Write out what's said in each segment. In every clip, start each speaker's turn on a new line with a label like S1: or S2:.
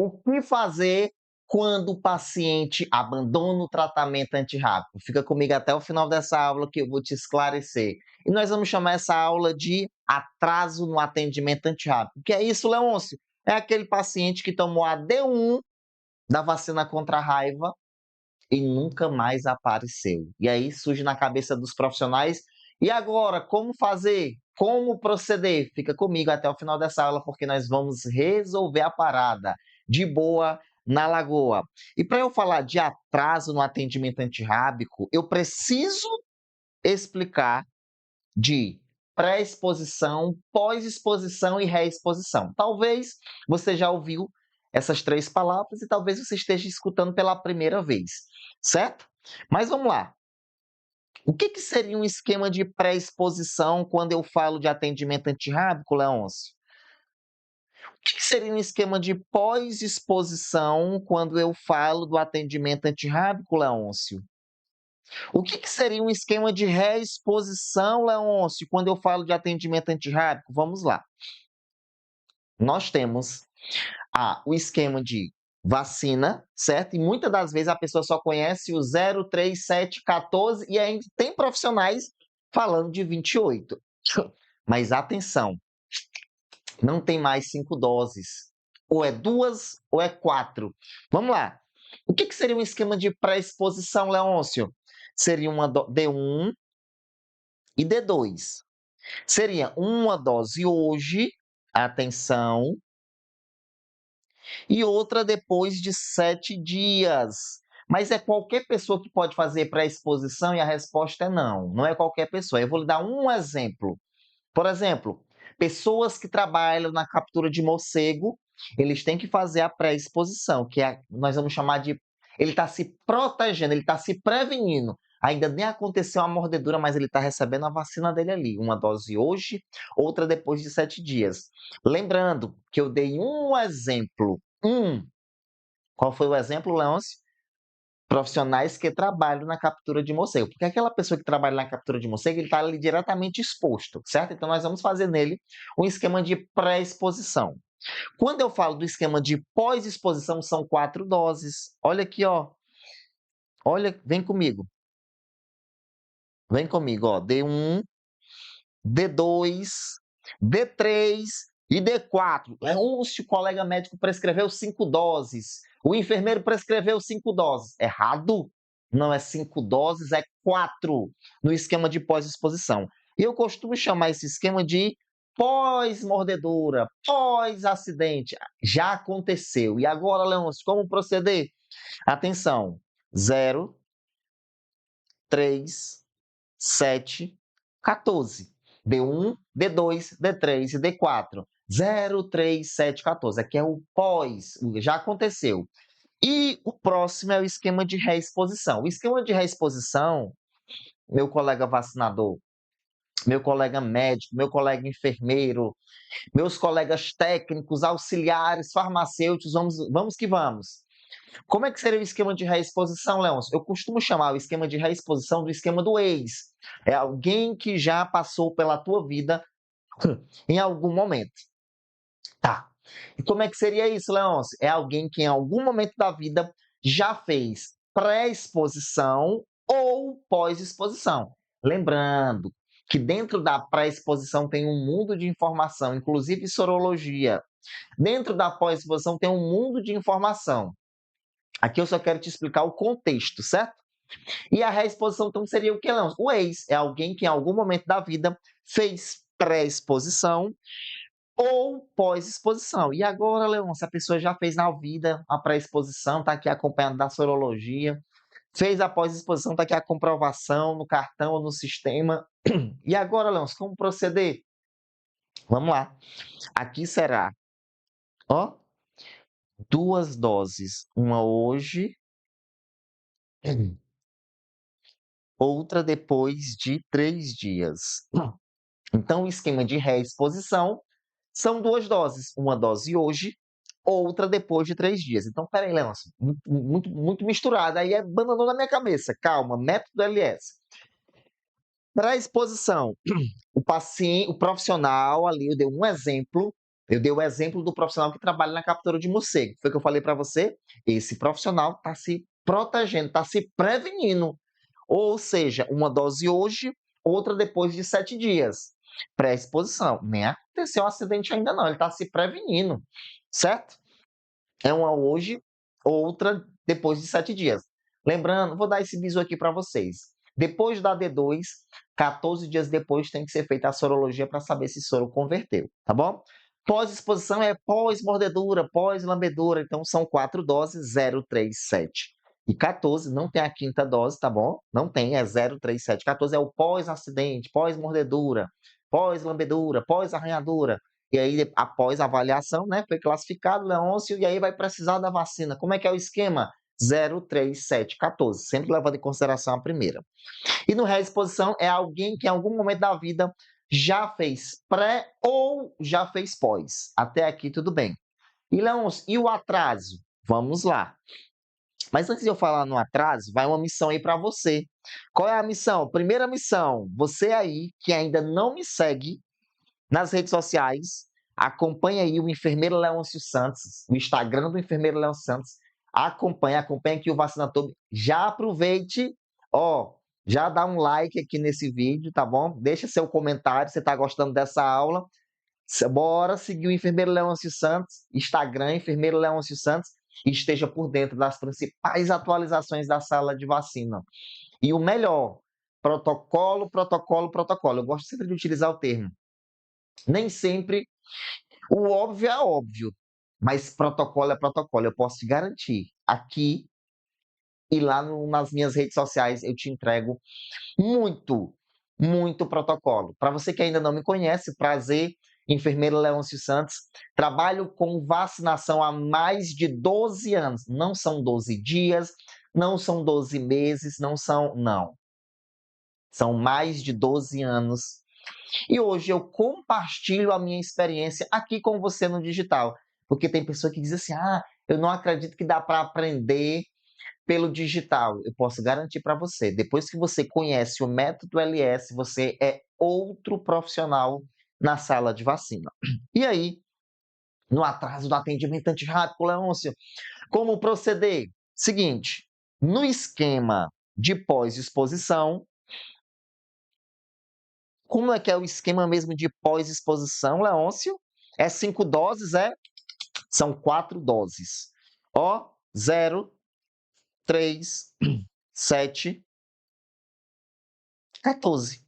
S1: O que fazer quando o paciente abandona o tratamento antirrábico? Fica comigo até o final dessa aula que eu vou te esclarecer. E nós vamos chamar essa aula de atraso no atendimento antirrábico. O que é isso, Leôncio? É aquele paciente que tomou a D1 da vacina contra a raiva e nunca mais apareceu. E aí surge na cabeça dos profissionais: e agora, como fazer? Como proceder? Fica comigo até o final dessa aula, porque nós vamos resolver a parada de boa na lagoa. E para eu falar de atraso no atendimento antirrábico, eu preciso explicar de pré-exposição, pós-exposição e reexposição. Talvez você já ouviu essas três palavras e talvez você esteja escutando pela primeira vez, certo? Mas vamos lá. O que seria um esquema de pré-exposição quando eu falo de atendimento antirrábico, Leôncio? O que seria um esquema de pós-exposição quando eu falo do atendimento antirrábico, Leôncio? O que seria um esquema de reexposição, Leôncio, quando eu falo de atendimento antirrábico? Vamos lá. Nós temos o esquema de vacina, certo? E muitas das vezes a pessoa só conhece o 0, 3, 7, 14 e ainda tem profissionais falando de 28. Mas atenção, não tem mais 5 doses. Ou é 2 ou é 4. Vamos lá. O que seria um esquema de pré-exposição, Leôncio? Seria uma D1 e D2. Seria uma dose hoje, atenção, e outra depois de 7 dias. Mas é qualquer pessoa que pode fazer pré-exposição e a resposta é não. Não é qualquer pessoa. Eu vou lhe dar um exemplo. Por exemplo, pessoas que trabalham na captura de morcego, eles têm que fazer a pré-exposição, nós vamos chamar de. Ele está se protegendo, ele está se prevenindo. Ainda nem aconteceu a mordedura, mas ele está recebendo a vacina dele ali. Uma dose hoje, outra depois de 7 dias. Lembrando que eu dei um exemplo. Qual foi o exemplo, Leôncio? Profissionais que trabalham na captura de morcego. Porque aquela pessoa que trabalha na captura de morcego, ele está ali diretamente exposto, certo? Então, nós vamos fazer nele um esquema de pré-exposição. Quando eu falo do esquema de pós-exposição, são 4 doses. Olha aqui, ó. Olha, vem comigo. Vem comigo, ó. D1, D2, D3 e D4. Se o colega médico prescreveu 5 doses, o enfermeiro prescreveu 5 doses. Errado? Não é 5 doses, é 4 no esquema de pós-exposição. E eu costumo chamar esse esquema de pós-mordedura, pós-acidente. Já aconteceu. E agora, Leôncio, como proceder? Atenção: 0, 3, 7, 14. D1, D2, D3 e D4. 0, 3, 7, 14. Aqui é o pós, já aconteceu. E o próximo é o esquema de reexposição. O esquema de reexposição, meu colega vacinador, meu colega médico, meu colega enfermeiro, meus colegas técnicos, auxiliares, farmacêuticos, vamos que vamos. Como é que seria o esquema de reexposição, Leôncio? Eu costumo chamar o esquema de reexposição do esquema do ex. É alguém que já passou pela tua vida em algum momento. Tá. E como é que seria isso, Leôncio? É alguém que em algum momento da vida já fez pré-exposição ou pós-exposição. Lembrando que dentro da pré-exposição tem um mundo de informação, inclusive sorologia. Dentro da pós-exposição tem um mundo de informação. Aqui eu só quero te explicar o contexto, certo? E a reexposição, então, seria o que, Leôncio? O ex é alguém que em algum momento da vida fez pré-exposição ou pós-exposição. E agora, Leôncio, a pessoa já fez na vida a pré-exposição, está aqui acompanhando da sorologia, fez a pós-exposição, está aqui a comprovação no cartão ou no sistema. E agora, Leôncio, como proceder? Vamos lá. Aqui será, ó, 2 doses, uma hoje, outra depois de 3 dias. Então, o esquema de reexposição são 2 doses, uma dose hoje, outra depois de 3 dias. Então, espera aí, Leôncio, muito misturado, aí é bananou na minha cabeça. Calma, método LS. Para a exposição, o paciente, o profissional ali, eu dei um exemplo, Eu dei o exemplo do profissional que trabalha na captura de morcego. Foi o que eu falei para você? Esse profissional está se protegendo, está se prevenindo. Ou seja, uma dose hoje, outra depois de 7 dias. Pré-exposição. Nem aconteceu um acidente ainda não, ele está se prevenindo, certo? É uma hoje, outra depois de 7 dias. Lembrando, vou dar esse bisu aqui para vocês. Depois da D2, 14 dias depois tem que ser feita a sorologia para saber se soro converteu, tá bom? Pós-exposição é pós-mordedura, pós-lambedura, então são 4 doses, 0, 3, 7 e 14, não tem a quinta dose, tá bom? Não tem, é 0, 3, 7, 14 é o pós-acidente, pós-mordedura, pós-lambedura, pós-arranhadura, e aí, após a avaliação, né, foi classificado Leôncio, e aí vai precisar da vacina. Como é que é o esquema? 0, 3, 7, 14, sempre levando em consideração a primeira. E no reexposição é alguém que em algum momento da vida já fez pré ou já fez pós. Até aqui tudo bem. E Leôncio, e o atraso? Vamos lá. Mas antes de eu falar no atraso, vai uma missão aí para você. Qual é a missão? Primeira missão, você aí que ainda não me segue, nas redes sociais, acompanha aí o enfermeiro Leôncio Santos, o Instagram do enfermeiro Leôncio Santos. Acompanha aqui o Vacinatoube. Já aproveite, ó, já dá um like aqui nesse vídeo, tá bom? Deixa seu comentário se tá gostando dessa aula. Bora seguir o enfermeiro Leôncio Santos, Instagram, enfermeiro Leôncio Santos, e esteja por dentro das principais atualizações da sala de vacina. E o melhor, protocolo, protocolo, protocolo. Eu gosto sempre de utilizar o termo. Nem sempre o óbvio é óbvio, mas protocolo é protocolo. Eu posso te garantir. Aqui e lá nas minhas redes sociais eu te entrego muito, muito protocolo. Para você que ainda não me conhece, prazer, enfermeiro Leôncio Santos. Trabalho com vacinação há mais de 12 anos. Não são 12 dias, não são 12 meses, não são. Não. São mais de 12 anos e hoje eu compartilho a minha experiência aqui com você no digital. Porque tem pessoa que diz assim: ah, eu não acredito que dá para aprender pelo digital. Eu posso garantir para você, depois que você conhece o método LS, você é outro profissional na sala de vacina. E aí, no atraso do atendimento antirrábico, Leôncio, como proceder? Seguinte, no esquema de pós-exposição, como é que é o esquema mesmo de pós-exposição, Leôncio? É 5 doses, é? São 4 doses. Ó, 0, 3, 7, 14.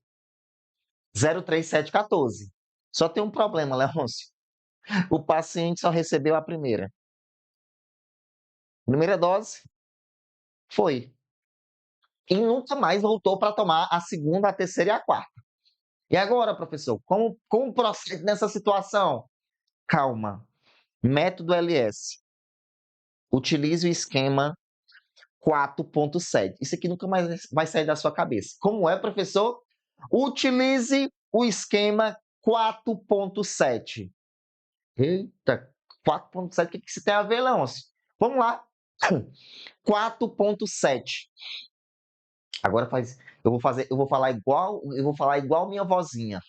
S1: 0, 3, 7, 14. Só tem um problema, Leôncio. O paciente só recebeu a primeira. Primeira dose foi. E nunca mais voltou para tomar a segunda, a terceira e a quarta. E agora, professor, como procede nessa situação? Calma. Método LS. Utilize o esquema 4.7. Isso aqui nunca mais vai sair da sua cabeça. Como é, professor? Utilize o esquema 4.7. Eita, 4.7, o que isso tem a ver, Leôncio? Vamos lá. 4.7. Agora eu vou falar igual minha vozinha.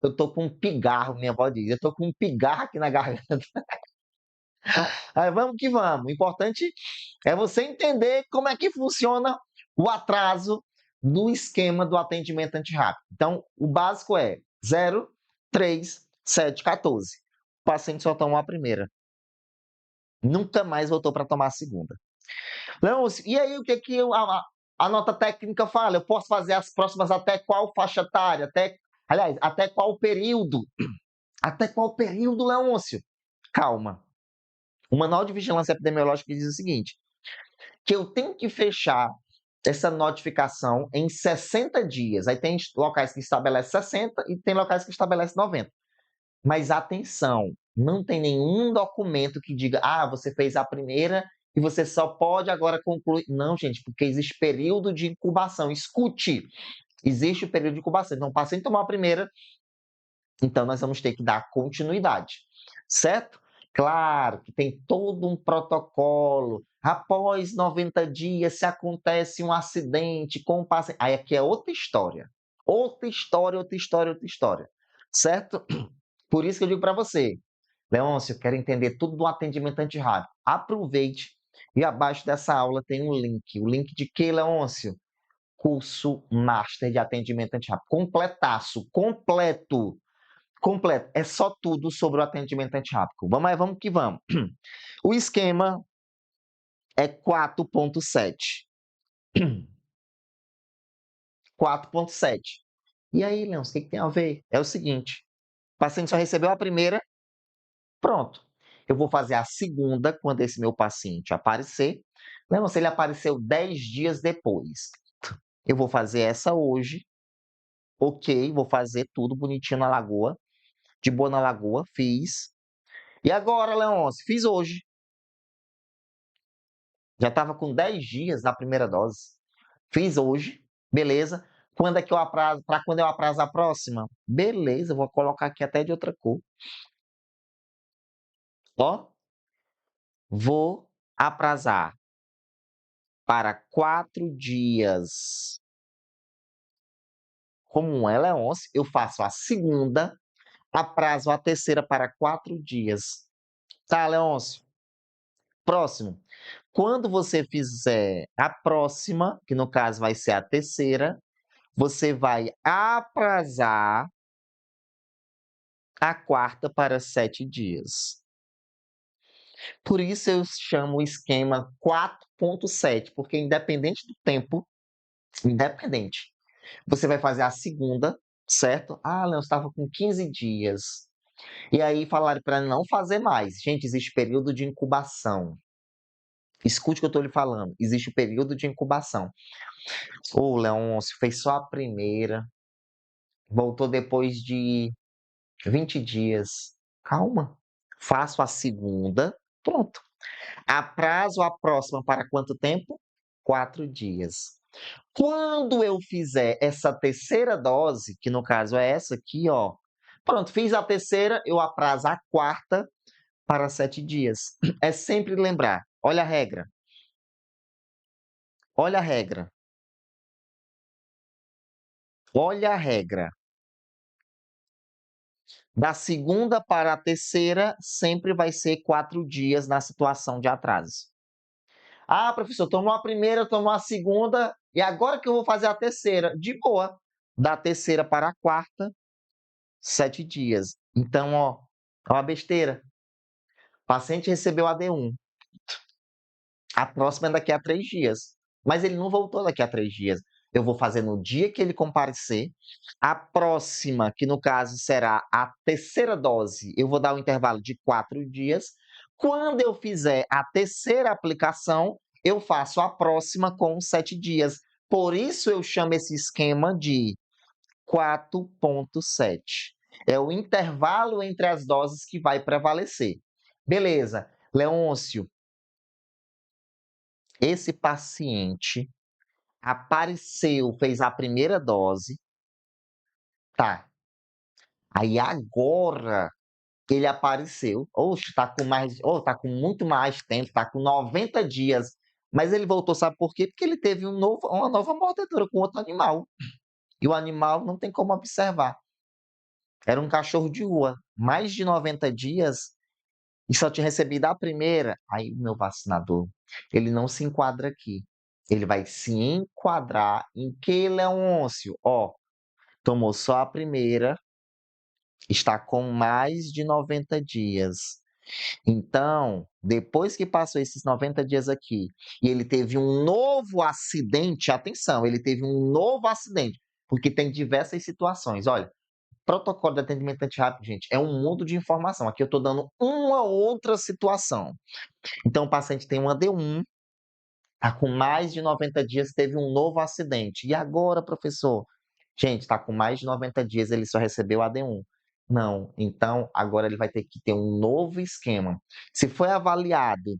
S1: Eu tô com um pigarro, minha avó diz. Eu tô com um pigarro aqui na garganta. Aí vamos que vamos. O importante é você entender como é que funciona o atraso do esquema do atendimento antirrápido. Então, o básico é 0, 3, 7, 14. O paciente só tomou a primeira. Nunca mais voltou para tomar a segunda. Leôncio, e aí o que, a nota técnica fala? Eu posso fazer as próximas até qual faixa etária? Aliás, até qual período? Até qual período, Leôncio? Calma. O Manual de Vigilância Epidemiológica diz o seguinte, que eu tenho que fechar essa notificação em 60 dias. Aí tem locais que estabelecem 60 e tem locais que estabelecem 90. Mas atenção, não tem nenhum documento que diga, ah, você fez a primeira e você só pode agora concluir. Não, gente, porque existe período de incubação. Escute, existe o período de incubação. Então, o paciente tomou a primeira, então nós vamos ter que dar continuidade, certo? Claro que tem todo um protocolo. Após 90 dias, se acontece um acidente com o paciente. Aí aqui é outra história. Outra história, outra história, outra história. Certo? Por isso que eu digo para você, Leôncio, eu quero entender tudo do atendimento antirrábico. Aproveite e abaixo dessa aula tem um link. O link de quê, Leôncio? Curso Master de Atendimento Antirrábico. Completaço, completo, completo. É só tudo sobre o atendimento antirrábico. Vamos aí, vamos que vamos. O esquema é 4.7. 4.7. E aí, Leôncio, o que tem a ver? É o seguinte, o paciente só recebeu a primeira, pronto. Eu vou fazer a segunda quando esse meu paciente aparecer. Leôncio, ele apareceu 10 dias depois. Eu vou fazer essa hoje, ok, vou fazer tudo bonitinho na lagoa, de boa na lagoa, fiz. E agora, Leôncio, fiz hoje. Já estava com 10 dias da primeira dose. Fiz hoje, beleza. Quando é que eu aprazo? Para quando eu aprazo a próxima? Beleza, vou colocar aqui até de outra cor. Ó, vou aprazar para 4 dias. Como ela é 11, eu faço a segunda, aprazo a terceira para 4 dias. Tá, Leôncio? Próximo. Quando você fizer a próxima, que no caso vai ser a terceira, você vai aprazar a quarta para 7 dias. Por isso eu chamo o esquema 4.7, porque independente do tempo, independente, você vai fazer a segunda, certo? Ah, Leão, estava com 15 dias. E aí falaram para não fazer mais. Gente, existe período de incubação. Escute o que eu estou lhe falando. Existe o período de incubação. Ô, Leôncio, fez só a primeira, voltou depois de 20 dias. Calma. Faço a segunda, pronto. Aprazo a próxima para quanto tempo? 4 dias. Quando eu fizer essa terceira dose, que no caso é essa aqui, ó. Pronto, fiz a terceira, eu aprazo a quarta para 7 dias. É sempre lembrar. Olha a regra. Olha a regra. Olha a regra. Da segunda para a terceira, sempre vai ser 4 dias na situação de atraso. Ah, professor, tomou a primeira, tomou a segunda, e agora que eu vou fazer a terceira? De boa. Da terceira para a quarta, 7 dias. Então, ó a besteira. O paciente recebeu a D1. A próxima é daqui a 3 dias. Mas ele não voltou daqui a 3 dias. Eu vou fazer no dia que ele comparecer. A próxima, que no caso será a terceira dose, eu vou dar um intervalo de 4 dias. Quando eu fizer a terceira aplicação, eu faço a próxima com 7 dias. Por isso eu chamo esse esquema de 4.7. É o intervalo entre as doses que vai prevalecer. Beleza. Leôncio, esse paciente apareceu, fez a primeira dose, tá. Aí agora ele apareceu, oxe, está com mais, tá com muito mais tempo, está com 90 dias. Mas ele voltou, sabe por quê? Porque ele teve uma nova mordedura com outro animal. E o animal não tem como observar. Era um cachorro de rua, mais de 90 dias, e só tinha recebido a primeira. Aí o meu vacinador, ele não se enquadra aqui. Ele vai se enquadrar em que, Leôncio? Ó, tomou só a primeira, está com mais de 90 dias. Então, depois que passou esses 90 dias aqui, e ele teve um novo acidente, atenção, ele teve um novo acidente, porque tem diversas situações. Olha, protocolo de atendimento antirrábico, gente, é um mundo de informação. Aqui eu estou dando uma outra situação. Então, o paciente tem uma D1, está com mais de 90 dias, teve um novo acidente. E agora, professor? Gente, está com mais de 90 dias, ele só recebeu a D1. Não, então agora ele vai ter que ter um novo esquema. Se foi avaliado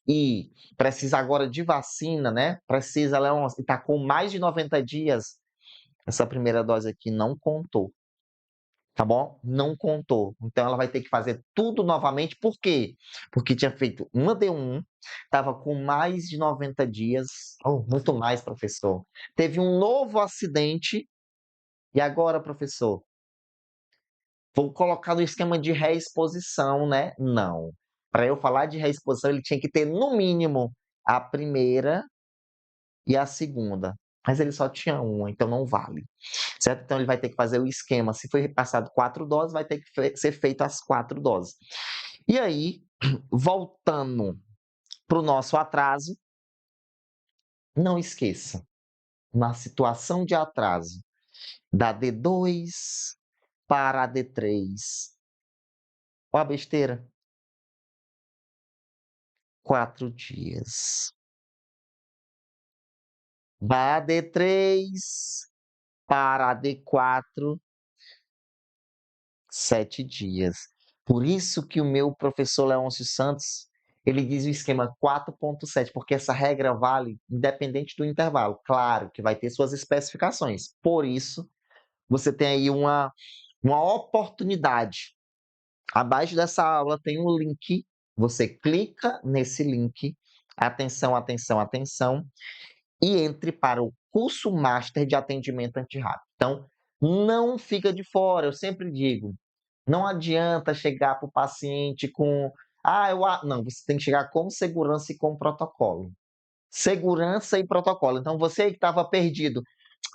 S1: e precisa agora de vacina, né? Precisa, Leon, e está com mais de 90 dias, essa primeira dose aqui não contou. Tá bom? Não contou. Então ela vai ter que fazer tudo novamente. Por quê? Porque tinha feito uma D1, estava com mais de 90 dias, ou muito mais, professor. Teve um novo acidente, e agora, professor? Vou colocar no esquema de reexposição, né? Não. Para eu falar de reexposição, ele tinha que ter, no mínimo, a primeira e a segunda. Mas ele só tinha uma, então não vale. Certo? Então ele vai ter que fazer o esquema. Se foi repassado 4 doses, vai ter que ser feito as 4 doses. E aí, voltando para o nosso atraso, não esqueça, na situação de atraso da D2 para a D3, ó a besteira, 4 dias. Da D3 para a D4, 7 dias. Por isso que o meu professor Leôncio Santos, ele diz o esquema 4.7, porque essa regra vale independente do intervalo. Claro que vai ter suas especificações. Por isso, você tem aí uma oportunidade. Abaixo dessa aula tem um link, você clica nesse link, atenção, atenção, atenção, e entre para o curso Master de Atendimento Antirrábico. Então, não fica de fora, eu sempre digo, não adianta chegar para o paciente com, não, você tem que chegar com segurança e com protocolo. Segurança e protocolo. Então, você que estava perdido,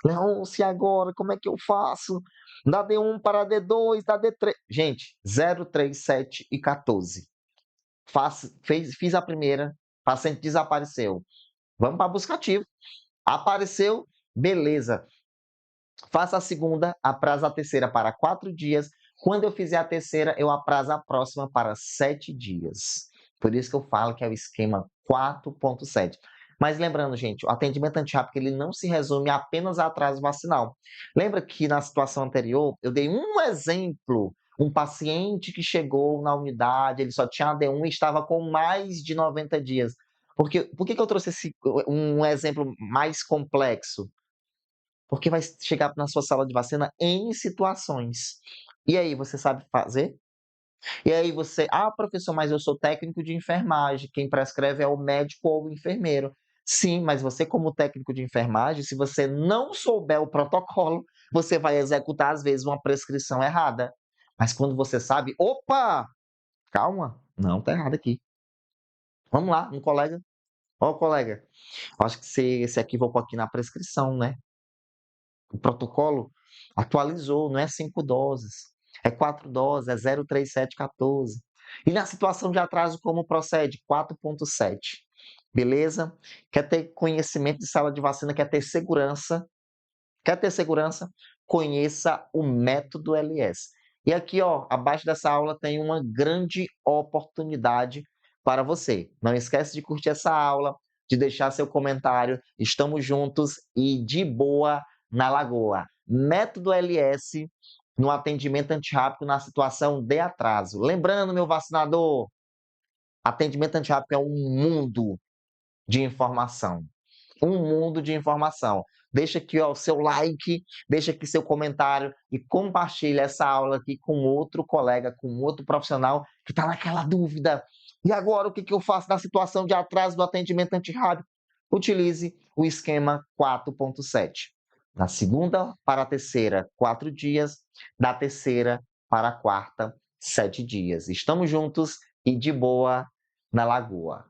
S1: Leôncio, agora, como é que eu faço? Da D1 para a D2, da D3. Gente, 0, 3, 7 e 14. Fiz a primeira, paciente desapareceu. Vamos para busca ativa. Apareceu, beleza. Faça a segunda, apraza a terceira para 4 dias. Quando eu fizer a terceira, eu aprazo a próxima para 7 dias. Por isso que eu falo que é o esquema 4.7. Mas lembrando, gente, o atendimento antirrábico ele não se resume apenas a atraso vacinal. Lembra que na situação anterior eu dei um exemplo, um paciente que chegou na unidade, ele só tinha AD1 e estava com mais de 90 dias. Por que eu trouxe um exemplo mais complexo? Porque vai chegar na sua sala de vacina em situações. E aí, você sabe fazer? E aí você, professor, mas eu sou técnico de enfermagem, quem prescreve é o médico ou o enfermeiro. Sim, mas você como técnico de enfermagem, se você não souber o protocolo, você vai executar às vezes uma prescrição errada. Mas quando você sabe, opa, calma, não, tá errado aqui. Vamos lá, um colega. Ó, colega, acho que você se equivocou aqui na prescrição, né? O protocolo atualizou, não é 5 doses, é 4 doses, é 03714. E na situação de atraso, como procede? 4.7. Beleza? Quer ter conhecimento de sala de vacina, quer ter segurança? Quer ter segurança? Conheça o método LS. E aqui, ó, abaixo dessa aula tem uma grande oportunidade para você. Não esquece de curtir essa aula, de deixar seu comentário. Estamos juntos e de boa na Lagoa. Método LS no atendimento antirrábico na situação de atraso. Lembrando, meu vacinador, atendimento antirrábico é um mundo de informação. Um mundo de informação. Deixa aqui ó, o seu like, deixa aqui seu comentário e compartilha essa aula aqui com outro colega, com outro profissional que está naquela dúvida. E agora, o que eu faço na situação de atraso do atendimento antirrábico? Utilize o esquema 4.7. Da segunda para a terceira, 4 dias. Da terceira para a quarta, 7 dias. Estamos juntos e de boa na Lagoa.